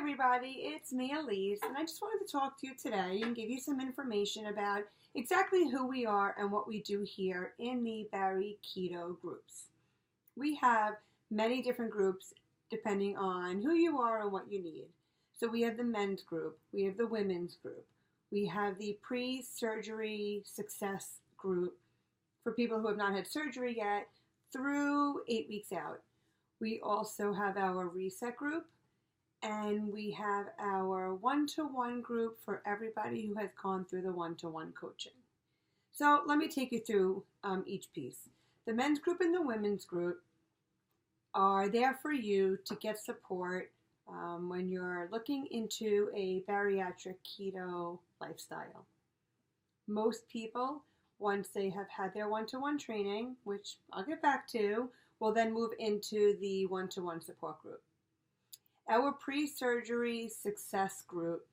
everybody, it's me, Elise, and I just wanted to talk to you today and give you some information about exactly who we are and what we do here in the BariKeto groups. We have many different groups depending on who you are and what you need. So we have the men's group, we have the women's group, we have the pre-surgery success group for people who have not had surgery yet through 8 weeks out. We also have our reset group, and we have our one-to-one group for everybody who has gone through the one-to-one coaching. So let me take you through each piece. The men's group and the women's group are there for you to get support when you're looking into a bariatric keto lifestyle. Most people, once they have had their one-to-one training, which I'll get back to, will then move into the one-to-one support group. Our pre-surgery success group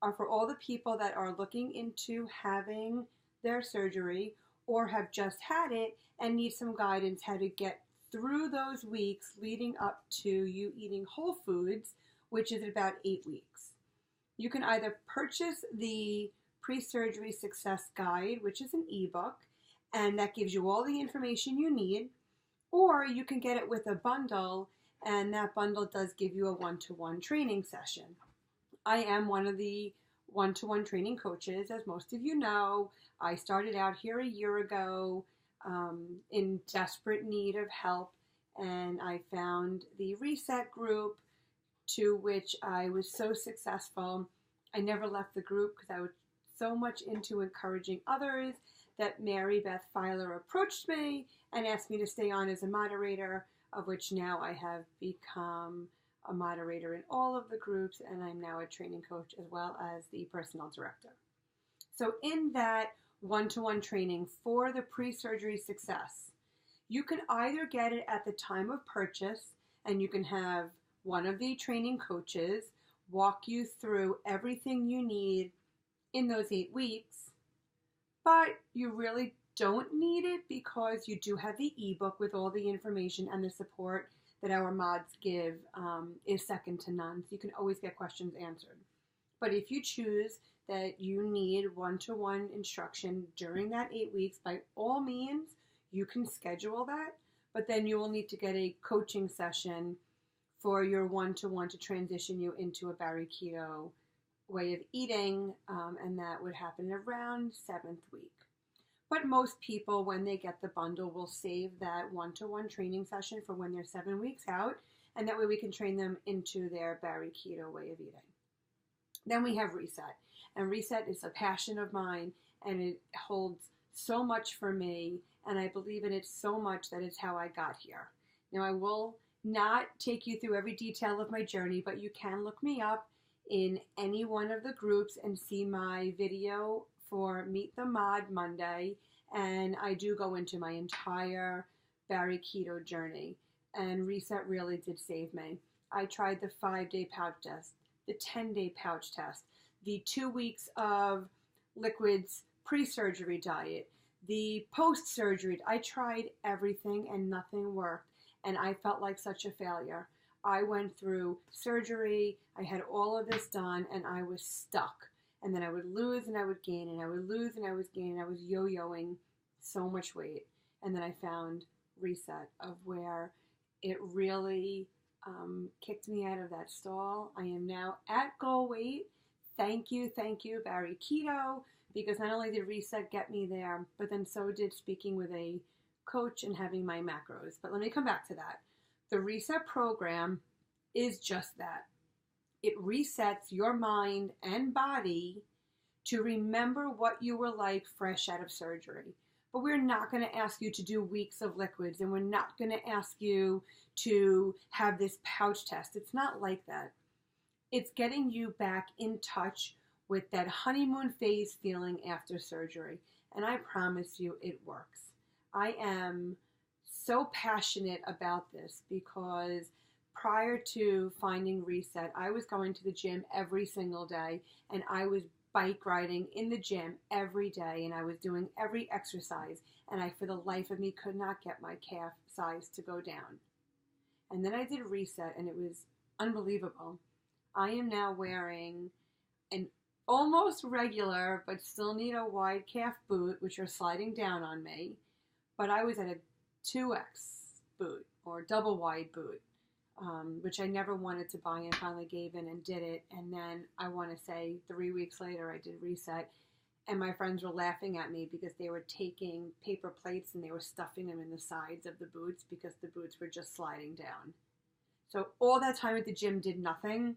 are for all the people that are looking into having their surgery or have just had it and need some guidance how to get through those weeks leading up to you eating whole foods, which is about 8 weeks. You can either purchase the pre-surgery success guide, which is an ebook, and that gives you all the information you need, or you can get it with a bundle, and that bundle does give you a one-to-one training session. I am one of the one-to-one training coaches. As most of you know, I started out here a year ago in desperate need of help, and I found the reset group, to which I was so successful. I never left the group because I was so much into encouraging others that Mary Beth Filer approached me and asked me to stay on as a moderator, of which now I have become a moderator in all of the groups, and I'm now a training coach as well as the personnel director. So in that one-to-one training for the pre-surgery success, you can either get it at the time of purchase, and you can have one of the training coaches walk you through everything you need in those 8 weeks, but you really don't need it because you do have the ebook with all the information, and the support that our mods give is second to none. So you can always get questions answered. But if you choose that you need one-to-one instruction during that 8 weeks, by all means, you can schedule that, but then you will need to get a coaching session for your one-to-one to transition you into a BariKeto way of eating, and that would happen around 7th week. But most people, when they get the bundle, will save that one-to-one training session for when they're 7 weeks out, and that way we can train them into their BariKeto way of eating. Then we have Reset, and Reset is a passion of mine, and it holds so much for me, and I believe in it so much that it's how I got here. Now, I will not take you through every detail of my journey, but you can look me up in any one of the groups and see my video for Meet the Mod Monday, and I do go into my entire BariKeto journey, and Reset really did save me. I tried the 5-day pouch test, the 10-day pouch test, the 2 weeks of liquids pre-surgery diet, the post-surgery. I tried everything and nothing worked, and I felt like such a failure. I went through surgery, I had all of this done, and I was stuck. And then I would lose and I would gain, and I would lose and I was gaining. I was yo-yoing so much weight. And then I found Reset, of where it really kicked me out of that stall. I am now at goal weight. Thank you, BariKeto, because not only did Reset get me there, but then so did speaking with a coach and having my macros. But let me come back to that. The Reset program is just that. It resets your mind and body to remember what you were like fresh out of surgery. But we're not going to ask you to do weeks of liquids, and we're not going to ask you to have this pouch test. It's not like that. It's getting you back in touch with that honeymoon phase feeling after surgery. And I promise you it works. I am so passionate about this because prior to finding Reset, I was going to the gym every single day, and I was bike riding in the gym every day, and I was doing every exercise, and I, for the life of me, could not get my calf size to go down. And then I did Reset, and it was unbelievable. I am now wearing an almost regular, but still need a wide calf boot, which are sliding down on me. But I was at a 2X boot or double wide boot, which I never wanted to buy and finally gave in and did it. And then I want to say 3 weeks later, I did reset. And my friends were laughing at me because they were taking paper plates and they were stuffing them in the sides of the boots because the boots were just sliding down. So all that time at the gym did nothing.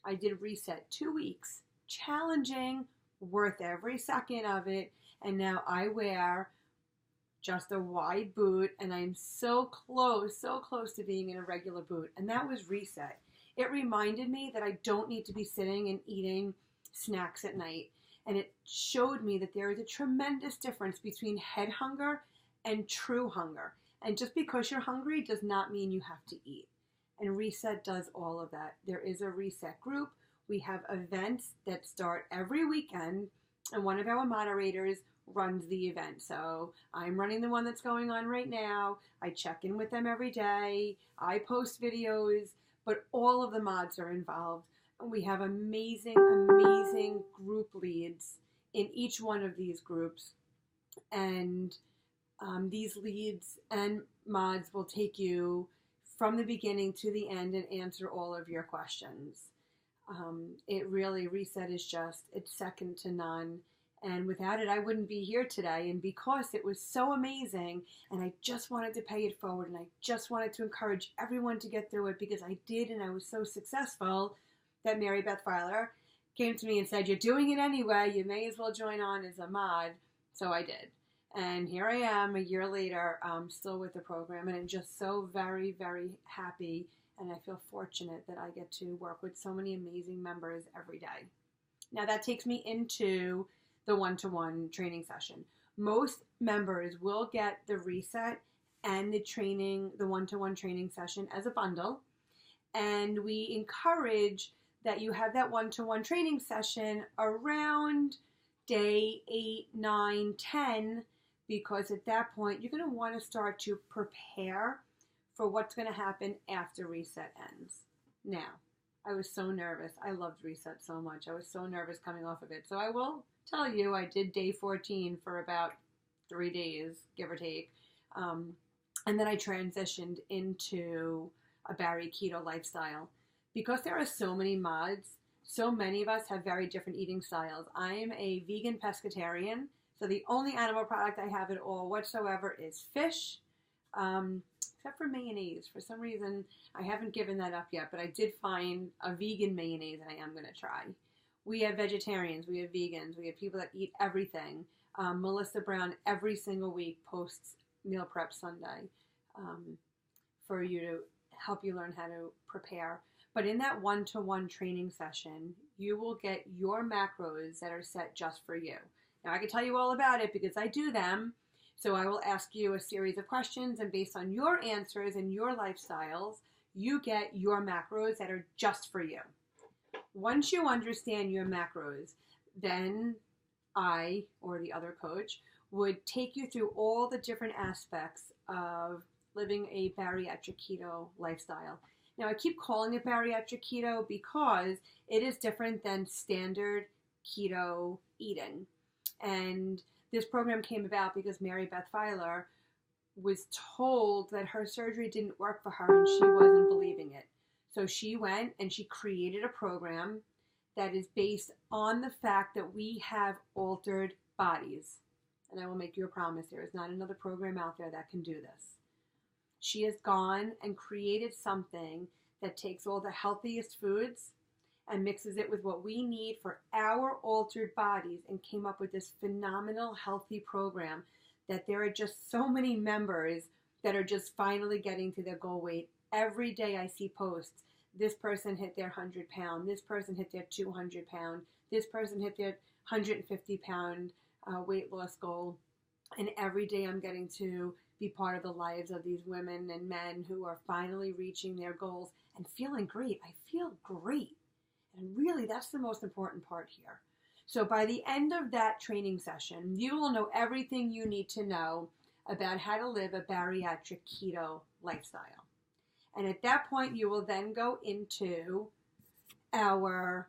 I did reset 2 weeks, challenging, worth every second of it. And now I wear just a wide boot, and I'm so close to being in a regular boot. And that was reset. It reminded me that I don't need to be sitting and eating snacks at night. And it showed me that there is a tremendous difference between head hunger and true hunger. And just because you're hungry does not mean you have to eat. And reset does all of that. There is a reset group. We have events that start every weekend, and one of our moderators runs the event. So I'm running the one that's going on right now. I check in with them every day. I post videos, but all of the mods are involved. And we have amazing group leads in each one of these groups. And these leads and mods will take you from the beginning to the end and answer all of your questions. It really, reset is just, it's second to none. And without it, I wouldn't be here today. And because it was so amazing, and I just wanted to pay it forward, and I just wanted to encourage everyone to get through it because I did, and I was so successful, that Mary Beth Filer came to me and said, "You're doing it anyway, you may as well join on as a mod." So I did. And here I am a year later, still with the program, and I'm just so very, very happy, and I feel fortunate that I get to work with so many amazing members every day. Now that takes me into the one-to-one training session. Most members will get the reset and the training, the one-to-one training session as a bundle. And we encourage that you have that one-to-one training session around day 8, 9, 10, because at that point you're going to want to start to prepare for what's going to happen after reset ends. Now, I was so nervous. I loved reset so much. I was so nervous coming off of it. So I will tell you, I did day 14 for about 3 days, give or take. And then I transitioned into a BariKeto lifestyle. Because there are so many mods, so many of us have very different eating styles. I am a vegan pescatarian, so the only animal product I have at all whatsoever is fish, except for mayonnaise. For some reason, I haven't given that up yet, but I did find a vegan mayonnaise and I am going to try. We have vegetarians, we have vegans, we have people that eat everything. Melissa Brown every single week posts Meal Prep Sunday for you to help you learn how to prepare. But in that one-to-one training session, you will get your macros that are set just for you. Now, I can tell you all about it because I do them. So I will ask you a series of questions, and based on your answers and your lifestyles, you get your macros that are just for you. Once you understand your macros, then I, or the other coach, would take you through all the different aspects of living a bariatric keto lifestyle. Now, I keep calling it bariatric keto because it is different than standard keto eating. And this program came about because Mary Beth Filer was told that her surgery didn't work for her and she wasn't believing it. So she went and she created a program that is based on the fact that we have altered bodies. And I will make you a promise, there is not another program out there that can do this. She has gone and created something that takes all the healthiest foods and mixes it with what we need for our altered bodies and came up with this phenomenal healthy program that there are just so many members that are just finally getting to their goal weight. Every day I see posts. This person hit their 100-pound. This person hit their 200-pound. This person hit their 150-pound weight loss goal. And every day I'm getting to be part of the lives of these women and men who are finally reaching their goals and feeling great. I feel great. And really, that's the most important part here. So by the end of that training session, you will know everything you need to know about how to live a bariatric keto lifestyle. And at that point, you will then go into our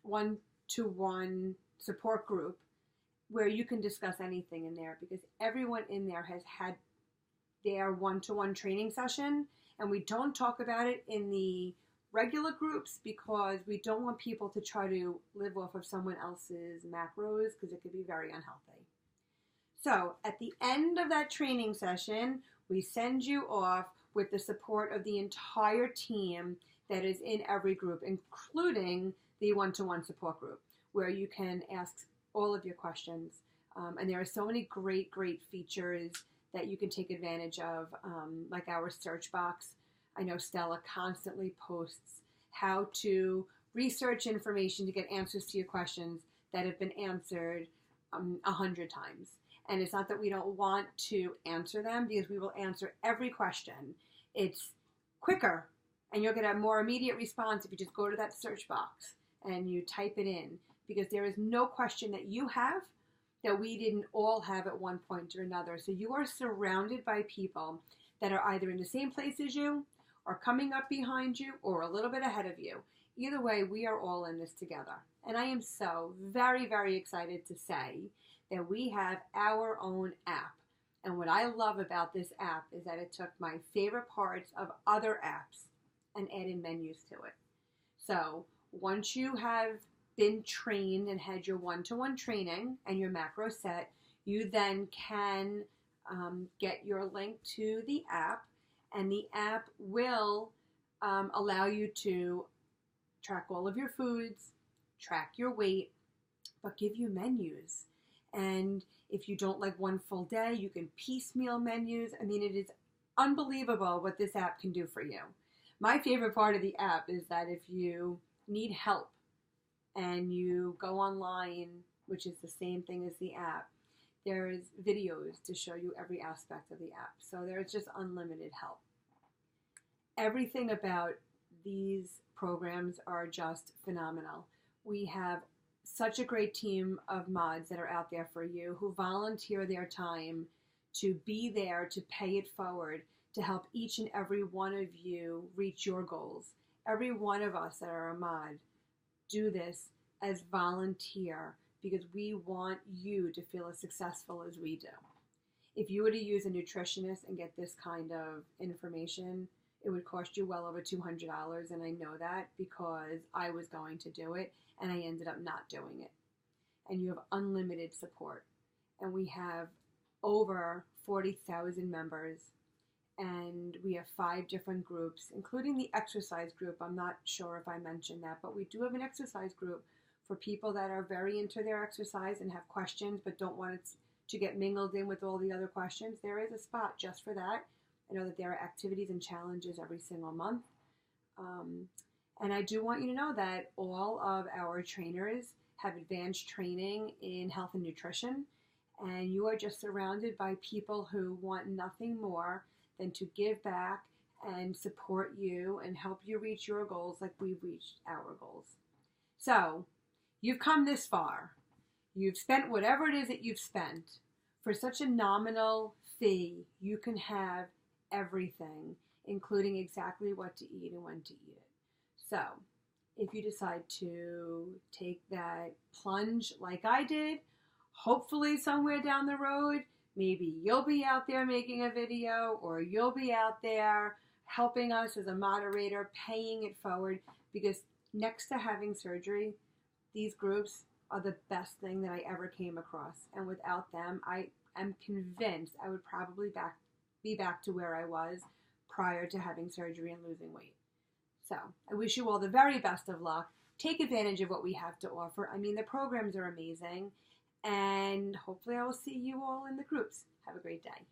one-to-one support group where you can discuss anything in there, because everyone in there has had their one-to-one training session, and we don't talk about it in the regular groups because we don't want people to try to live off of someone else's macros, because it could be very unhealthy. So at the end of that training session, we send you off with the support of the entire team that is in every group, including the one-to-one support group, where you can ask all of your questions. And there are so many great features that you can take advantage of, like our search box. I know Stella constantly posts how to research information to get answers to your questions that have been answered 100 times. And it's not that we don't want to answer them, because we will answer every question. It's quicker, and you'll get a more immediate response if you just go to that search box and you type it in, because there is no question that you have that we didn't all have at one point or another. So you are surrounded by people that are either in the same place as you, or coming up behind you, or a little bit ahead of you. Either way, we are all in this together. And I am so very excited to say that we have our own app. And what I love about this app is that it took my favorite parts of other apps and added menus to it. So once you have been trained and had your one-to-one training and your macro set, you then can get your link to the app, and the app will allow you to track all of your foods, track your weight, but give you menus. And if you don't like one full day, you can piecemeal menus. I mean, it is unbelievable what this app can do for you. My favorite part of the app is that if you need help and you go online, which is the same thing as the app, there's videos to show you every aspect of the app. So there's just unlimited help. Everything about these programs are just phenomenal. We have such a great team of mods that are out there for you, who volunteer their time to be there, to pay it forward, to help each and every one of you reach your goals. Every one of us that are a mod do this as volunteer, because we want you to feel as successful as we do. If you were to use a nutritionist and get this kind of information, it would cost you well over $200, and I know that because I was going to do it and I ended up not doing it. And you have unlimited support. And we have over 40,000 members, and we have 5 different groups, including the exercise group. I'm not sure if I mentioned that, but we do have an exercise group for people that are very into their exercise and have questions but don't want it to get mingled in with all the other questions. There is a spot just for that. I know that there are activities and challenges every single month. And I do want you to know that all of our trainers have advanced training in health and nutrition, and you are just surrounded by people who want nothing more than to give back and support you and help you reach your goals like we've reached our goals. So you've come this far. You've spent whatever it is that you've spent. For such a nominal fee, you can have everything, including exactly what to eat and when to eat it. So if you decide to take that plunge like I did, hopefully somewhere down the road, maybe you'll be out there making a video, or you'll be out there helping us as a moderator, paying it forward, because next to having surgery, these groups are the best thing that I ever came across. And without them, I am convinced I would probably be back to where I was prior to having surgery and losing weight. So I wish you all the very best of luck. Take advantage of what we have to offer. I mean, the programs are amazing. And hopefully I will see you all in the groups. Have a great day.